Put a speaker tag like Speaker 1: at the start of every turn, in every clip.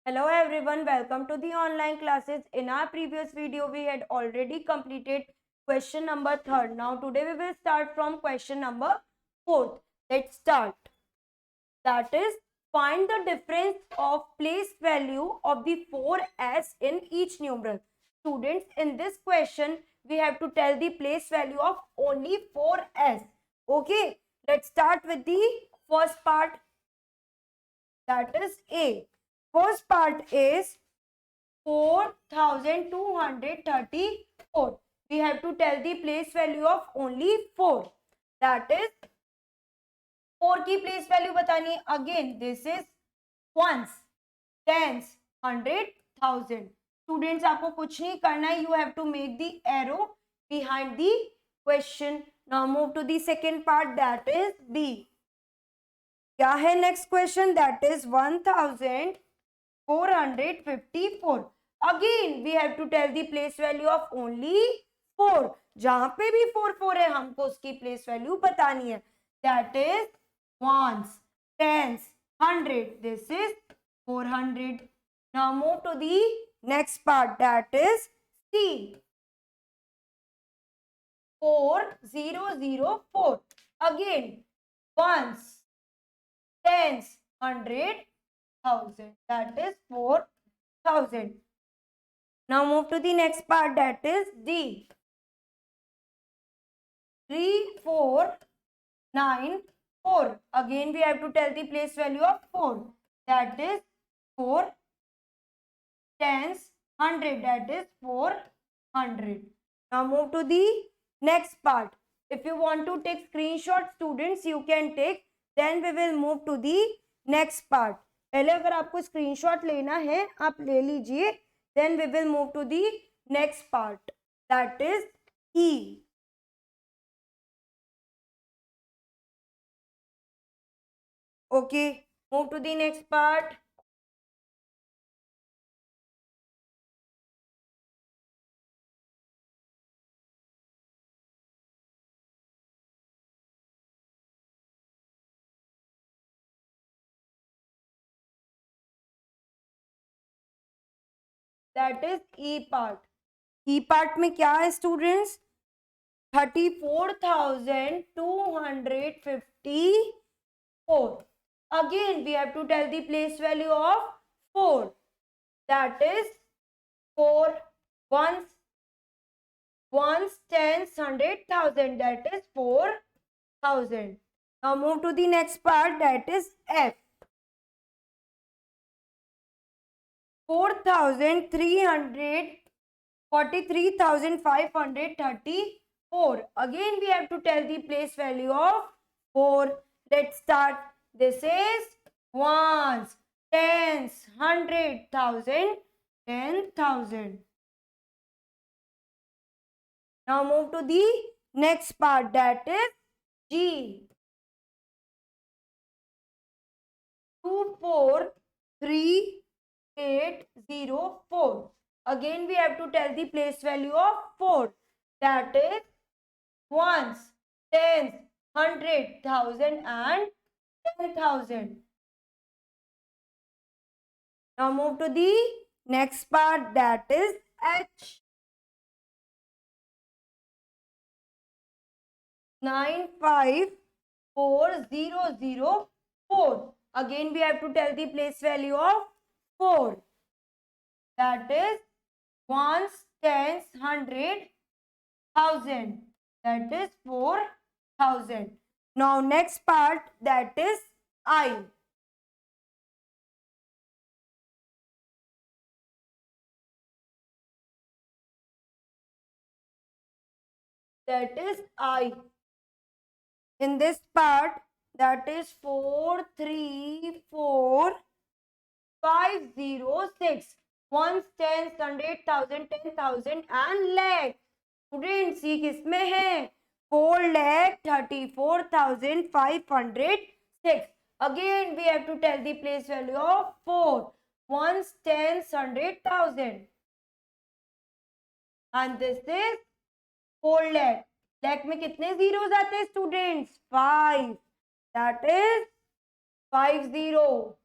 Speaker 1: Hello everyone, welcome to the online classes. In our previous video, we had already completed question number 3rd. Now today we will start from question number 4th. Let's start. That is, find the difference of place value of the 4s in each numeral. Students, in this question, we have to tell the place value of only 4s. Okay, let's start with the first part. That is A. First part is 4234. We have to tell the place value of only 4. That is 4 की place value बतानी. Again, this is ones, tens, 100, 1000. Students, आपको कुछ नहीं करना है. You have to make the arrow behind the question. Now move to the second part. That is B. क्या है next question? That is 1454. Again we have to tell the place value of only 4. जहां पे भी 4 है हमको उसकी place value बतानी है. That is ones, tens, 100. This is 400. Now move to the next part. That is C. 4004. Again ones, tens, 100, 1000. That is 4000. Now move to the next part. That is D. 3494. Again we have to tell the place value of 4. That is 4 tens 100. That is 400. Now move to the next part. If you want to take screenshot, students, you can take. Then we will move to the next part. पहले अगर आपको screenshot लेना है आप ले लीजिए. Then we will move to the next part. That is E. Okay, move to the next part. That is E part. E part में क्या है students? 34,254. Again, we have to tell the place value of 4. That is 4 ones, tens, 100, 1000. That is 4000. Now move to the next part. That is F. 43,534. Again we have to tell the place value of 4. Let's start. This is ones, tens, 100, 1000, 10,000. Now move to the next part. That is G. 243,804. Again we have to tell the place value of 4. That is ones, tens, 100, 1000 and 10,000. Now move to the next part. That is H. 954004. Again we have to tell the place value of 4. That is ones, tens, 100, 1000. That is 4000. Now next part. That is I. That is I. In this part, that is 434,506. Ones, tens, 100, 1000, 10,000 and lakh. Students, ये किसमें है? 4,34,506. Again, we have to tell the place value of 4. Ones, tens, 100, 1000. And this is 4 lakh. lakh में कितने zeros आते हैं students? 5. That is 50.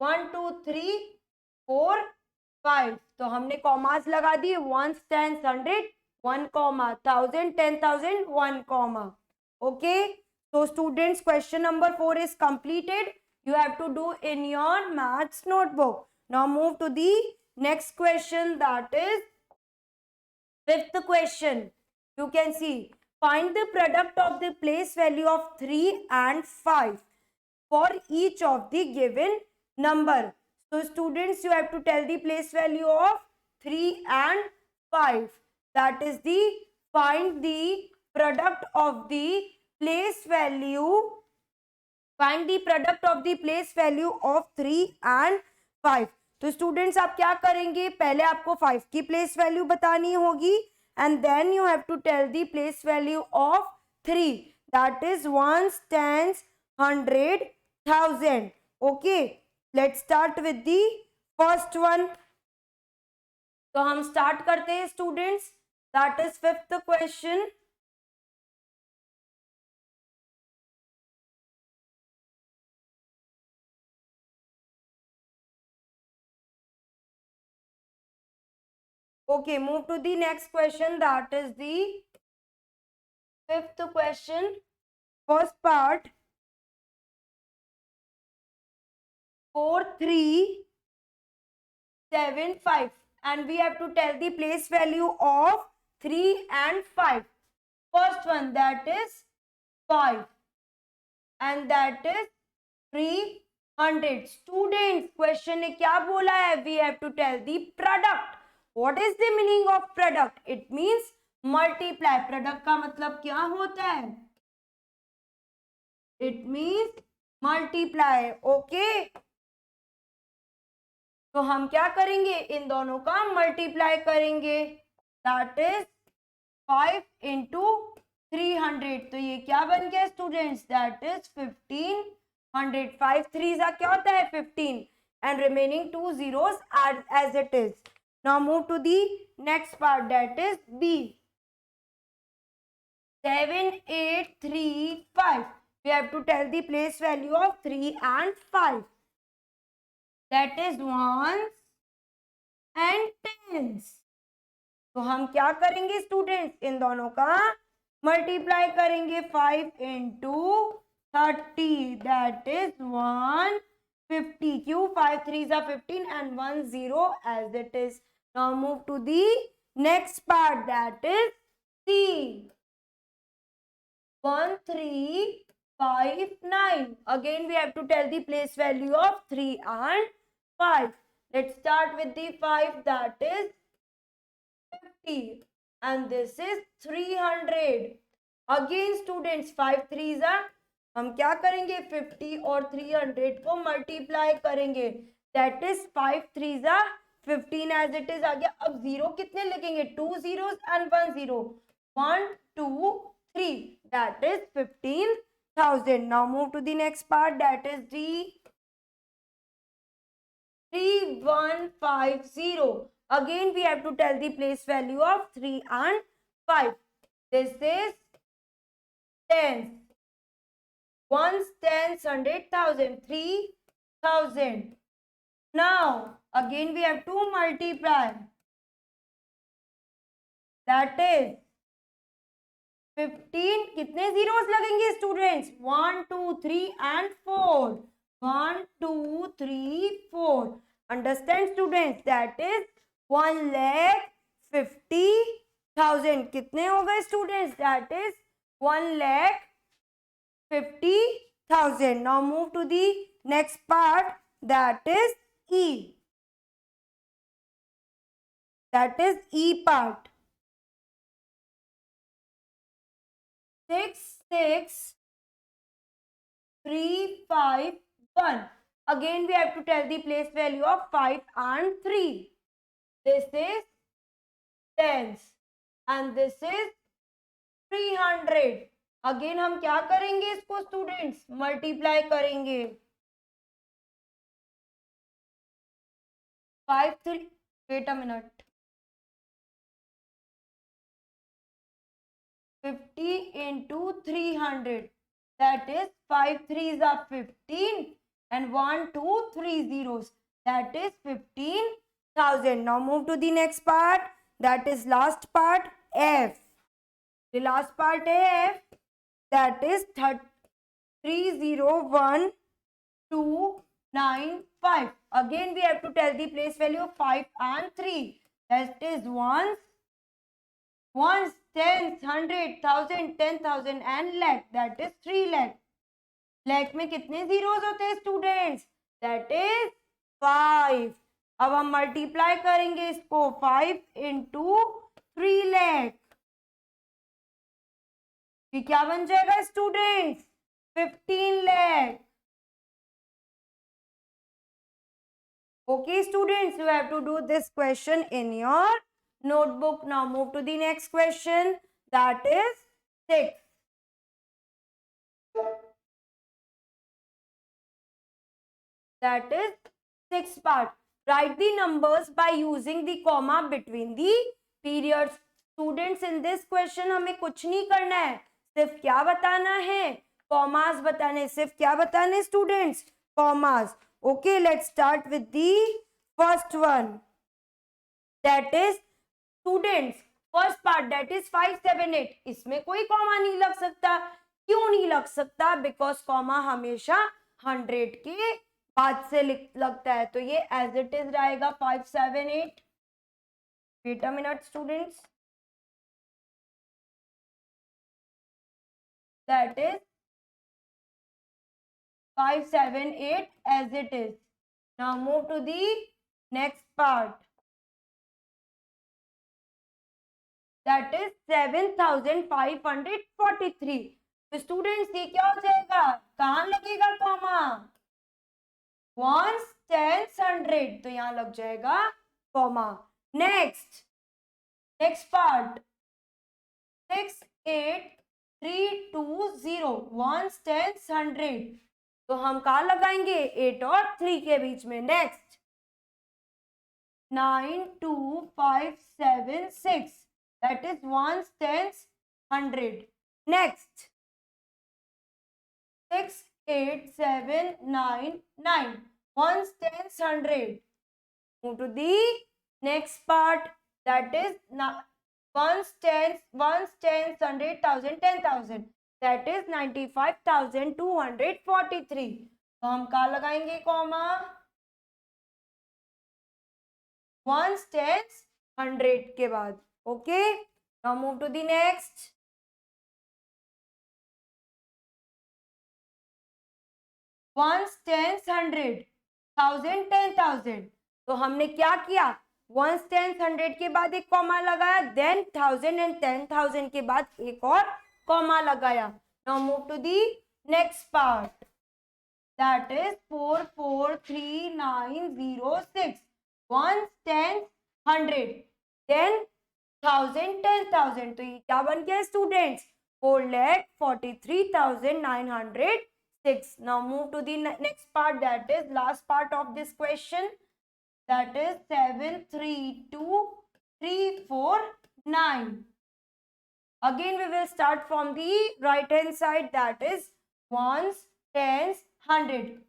Speaker 1: 1 2 3 4 5, तो हमने commas लगा दिए, 1 10 100 1 comma, 1000 10,000 1 comma. Okay, so students, question number 4 is completed. You have to do in your maths notebook. Now move to the next question, that is fifth question. You can see, find the product of the place value of 3 and 5 for each of the given number. So students, you have to tell the place value of 3 and 5. That is the find the product of the place value. Find the product of the place value of 3 and 5. तो students आप क्या करेंगे, पहले आपको 5 की place value बतानी होगी and then you have to tell the place value of 3, that is 1 10 100 1000. Okay, let's start with the first one. तो हम स्टार्ट करते हैं students, that is fifth question. Okay, move to the next question, that is the fifth question. First part, 4 3 7 5, and we have to tell the place value of 3 and 5. First one, that is 5 and that is 300. Students, question ने क्या बोला है, we have to tell the product. What is the meaning of product? It means multiply. Product का मतलब क्या होता है? It means multiply. Okay, तो हम क्या करेंगे, इन दोनों का मल्टीप्लाई करेंगे, दैट इज 5 इंटू 300. तो ये क्या बन गया स्टूडेंट्स, दैट इज 1500. 5 3 क्या होता है 15 and remaining 2 zeros as it is. Now move to the next part, that is B. 7 8 3 5. We have to tell the place value of 3 and 5. That is ones and tens. तो हम क्या करेंगे students, इन दोनों का multiply करेंगे. 5 into 30, that is 150. क्यों, 5 3 15 and 1 0 as it is. Now move to the next part, that is C. 1 3 5 9. Again we have to tell the place value of 3 and 5. Let's start with the 5, that is 50 and this is 300. Again students, 5 3s हम क्या करेंगे, 50 और 300 को multiply करेंगे, that is 5 3s 15 as it is आ गया. अब zero कितने लिखेंगे, 2 zeros and 1 0, 1 2 3, that is 15,000. Now move to the next part, that is D. 3150. Again we have to tell the place value of 3 and 5. This is tens. Ones, tens, 100,000, 3,000. Now again we have to multiply. That is 15. कितने zeros लगेंगे students, 1 2 3 and 4. 1 2 3 4. Understand students, that is 1,50,000. कितने हो गए students, that is 1,50,000. Now move to the next part, that is E. That is E part. 6 6 3 5 1. Again we have to tell the place value of 5 and 3. This is tens and this is 300. Again हम क्या करेंगे इसको students, multiply करेंगे. 5 3, wait a minute, 50 into 300, that is 5 3s 15 and 1, 2, 3 zeros. That is 15,000. Now move to the next part. That is last part, F. The last part F, that is 301,295. Again we have to tell the place value of 5 and 3. That is ones, tens, 100, 1000, 10,000 and lakh. That is 3 lakh. lakh में कितने zeros होते हैं students? That is 5. अब हम multiply करेंगे इसको 5 into 3 lakh. ये क्या बन जाएगा students? 15 lakh. Okay students, you have to do this question in your notebook. Now move to the next question. That is 6. That is 6th part. Write the numbers by using the comma between the periods. Students, in this question हमें कुछ नहीं करना है, सिर्फ क्या बताना है? Commas बताने. सिर्फ क्या बताने students? Commas. Okay, let's start with the first one. That is students, first part, that is 5, 7, 8. इसमें कोई कॉमा नहीं लग सकता. क्यों नहीं लग सकता? बिकॉज कॉमा हमेशा 100 के बाद से लगता है. तो ये एज इट इज रहेगा 5, 7, 8. Wait a minute students. That is 5, 7, 8 as it is. Now move to the next part. That is 7,543. तो स्टूडेंट्स ये क्या हो जाएगा? कहाँ लगेगा कॉमा? Once, tens, 100. तो यहाँ लग जाएगा comma. Next part 68320. Ones, tens, 100. तो हम कहाँ लगाएंगे? 8 और 3 के बीच में. Next 92576. That is ones, tens, 100. Next 68799. Ones, tens, 100. Move to the next part. That is ones, tens, 100, 1000, 10,000. That is 95,243. तो हम कहाँ लगाएंगे कॉमा? वंस, टेंस, 100 के बाद. Okay, now move to the next. Ones, tens, 100, 1000, 10,000. तो हमने क्या किया? वंस, टेंस, 100 के बाद एक कॉमा लगाया, देन 1000 एंड 10,000 के बाद एक और कॉमा लगाया. Now move to the next part. That is 443906. Ones, tens, 100, then 1000, 10,000. तो ये क्या बन गया students? 4,43,906. Now move to the next part. That is last part of this question. That is 732349. Again we will start from the right hand side. That is ones, tens, 100,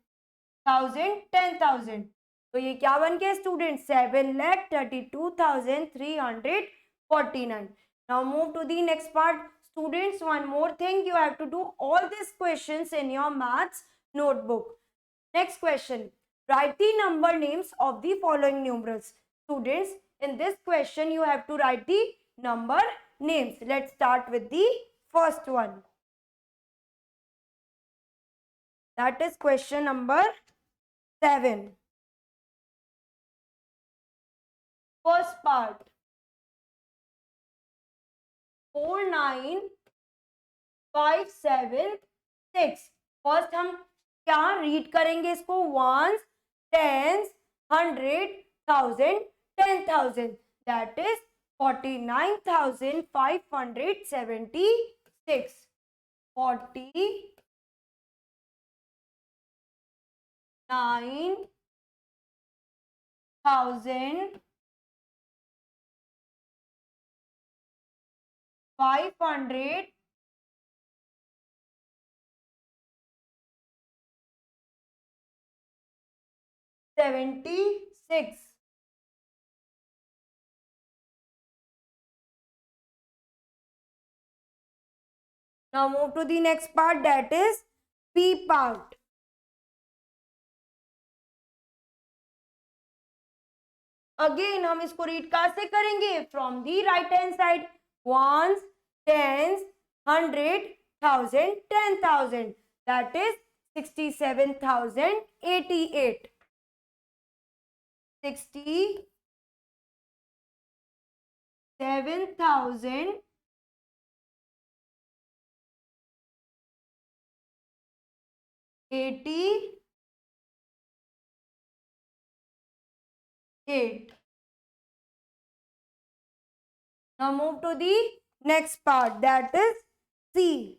Speaker 1: 1000, 10,000. तो ये क्या बन गया student? 7,32,349. Now move to the next part. Students, one more thing, you have to do all these questions in your maths notebook. Next question. Write the number names of the following numerals. Students, in this question you have to write the number names. Let's start with the first one. That is question number 7. First part 49576. First हम क्या read करेंगे इसको? Ones, tens, 100, 1000, 10,000. That is 49,576. 49,500 76. Now move to the next part, that is B part. Again हम इसको read कहाँ से करेंगे? From the right hand side. Ones, tens, 100, 1000, 10,000. That is 67,088. 67,088. Now move to the next part, that is C.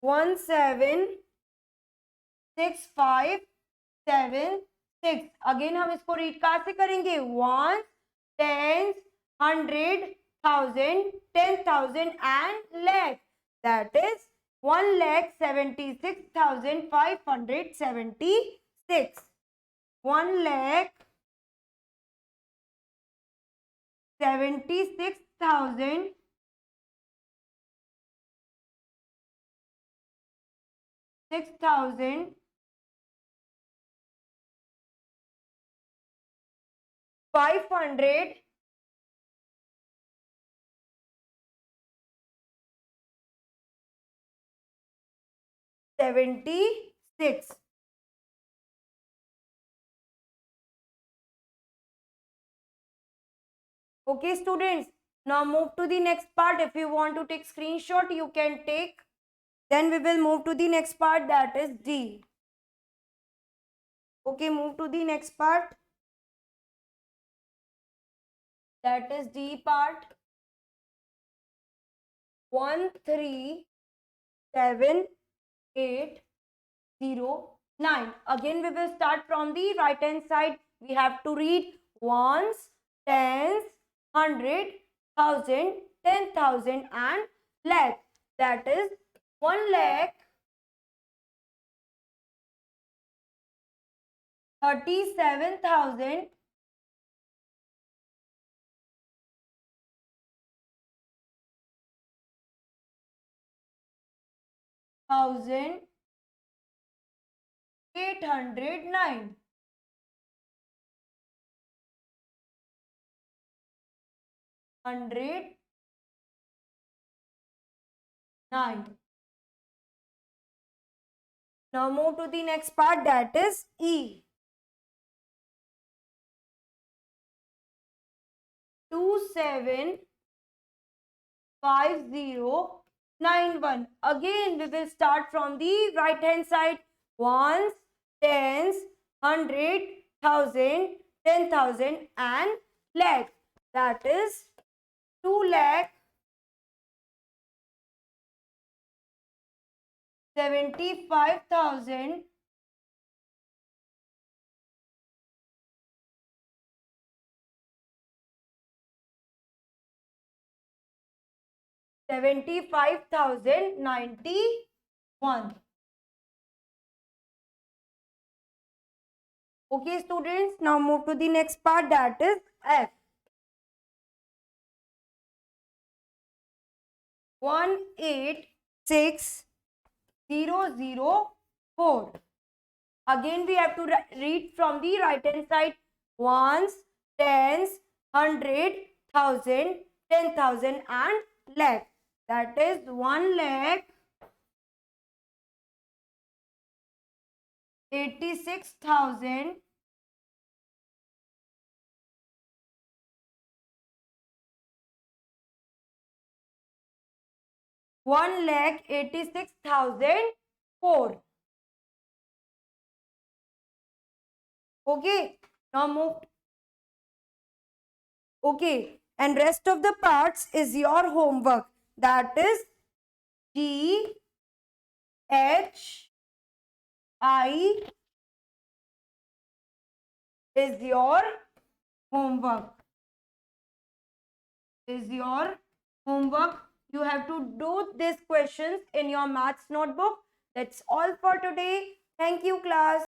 Speaker 1: 176576. Again हम इसको read कहाँ से करेंगे? 1, 10, 100, 1000, 10,000 and lakh. That is 1,76,576. 1,76,576. 576. Okay, students. Now move to the next part. If you want to take screenshot, you can take. Then we will move to the next part, that is D. Okay, move to the next part. That is D part. 137,809. Again, we will start from the right hand side. We have to read ones, tens, 100, 1000, 10,000 and lakh. That is 1 lakh 37,000 809. 109. Now move to the next part, that is E. 275091. Again, we will start from the right hand side. Ones, tens, 100, 1000, 10,000 and lakh. That is 2 lakh 75,000 75,091. Okay, students, now move to the next part, that is F. 186,004. Again, we have to read from the right hand side. Ones, tens, 100, 1000, 10,000 and lakh. That is 1 lakh 86,000 1,86,004. Okay, now move. Okay, and rest of the parts is your homework. That is G H I is your homework. Is your homework. You have to do these questions in your maths notebook. That's all for today. Thank you, class.